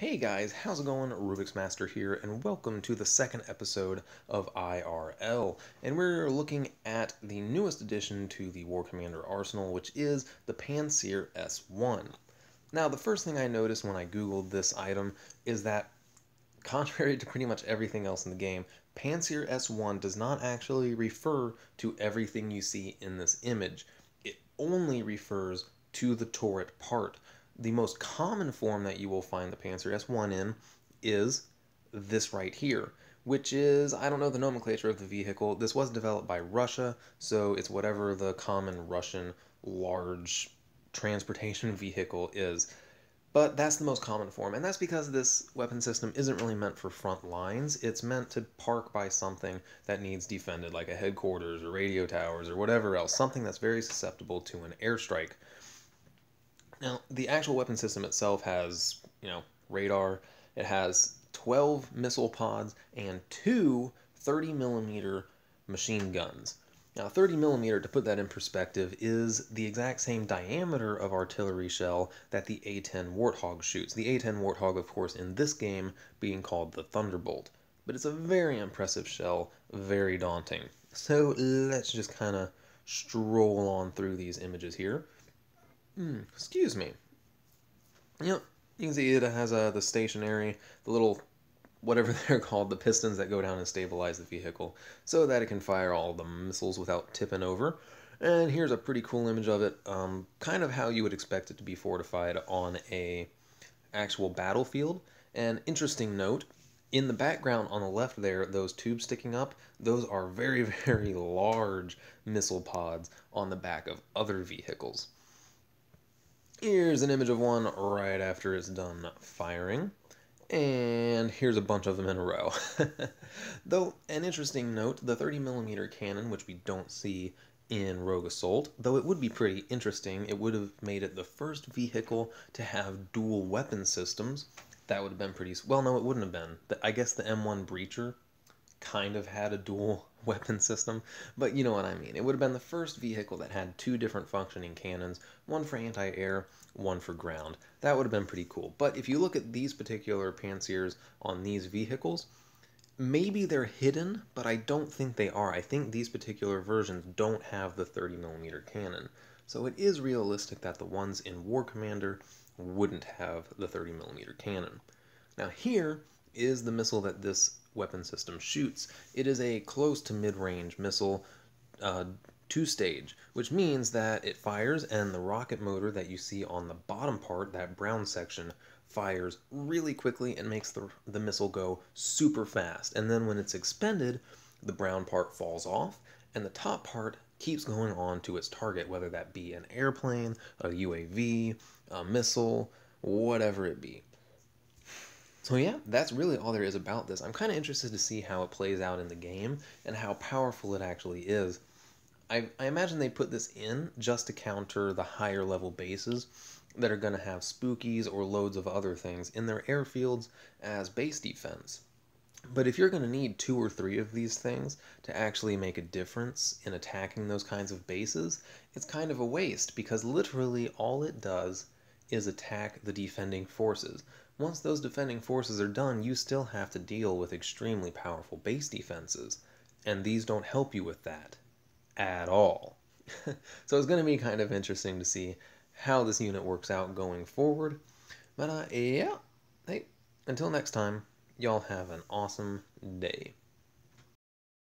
Hey guys, how's it going? Rubik's Master here, and welcome to the second episode of IRL. And we're looking at the newest addition to the War Commander arsenal, which is the Pantsir S1. Now, the first thing I noticed when I googled this item is that, contrary to pretty much everything else in the game, Pantsir S1 does not actually refer to everything you see in this image. It only refers to the turret part. The most common form that you will find the Pantsir S1 in is this right here, which is, I don't know the nomenclature of the vehicle. This was developed by Russia, so it's whatever the common Russian large transportation vehicle is. But that's the most common form, and that's because this weapon system isn't really meant for front lines. It's meant to park by something that needs defended, like a headquarters or radio towers or whatever else, something that's very susceptible to an airstrike. Now, the actual weapon system itself has, radar. It has 12 missile pods and two 30mm machine guns. Now, 30mm, to put that in perspective, is the exact same diameter of artillery shell that the A-10 Warthog shoots. The A-10 Warthog, of course, in this game being called the Thunderbolt. But it's a very impressive shell, very daunting. So let's just kind of stroll on through these images here. Excuse me. Yep, you can see it has the stationary, the little, whatever they're called, the pistons that go down and stabilize the vehicle, so that it can fire all the missiles without tipping over. And here's a pretty cool image of it, kind of how you would expect it to be fortified on a actual battlefield. And interesting note, in the background on the left there, those tubes sticking up, those are very, very large missile pods on the back of other vehicles. Here's an image of one right after it's done firing, and here's a bunch of them in a row. Though, an interesting note, the 30mm cannon, which we don't see in Rogue Assault, though it would be pretty interesting, it would have made it the first vehicle to have dual weapon systems. That would have been pretty... well, no, it wouldn't have been. I guess the M1 Breacher kind of had a dual weapon system, but you know what I mean. It would have been the first vehicle that had two different functioning cannons, one for anti-air, one for ground. That would have been pretty cool. But if you look at these particular Pantsirs on these vehicles, maybe they're hidden, but I don't think they are. I think these particular versions don't have the 30mm cannon. So it is realistic that the ones in War Commander wouldn't have the 30mm cannon. Now here is the missile that this weapon system shoots. It is a close to mid-range missile, two-stage, which means that it fires and the rocket motor that you see on the bottom part, that brown section, fires really quickly and makes the missile go super fast. And then when it's expended, the brown part falls off and the top part keeps going on to its target, whether that be an airplane, a UAV, a missile, whatever it be. So yeah, that's really all there is about this. I'm kind of interested to see how it plays out in the game and how powerful it actually is. I imagine they put this in just to counter the higher level bases that are going to have spookies or loads of other things in their airfields as base defense. But if you're going to need 2 or 3 of these things to actually make a difference in attacking those kinds of bases, it's kind of a waste because literally all it does is attack the defending forces. Once those defending forces are done, you still have to deal with extremely powerful base defenses, and these don't help you with that at all. So it's going to be kind of interesting to see how this unit works out going forward. But yeah, hey, until next time, y'all have an awesome day.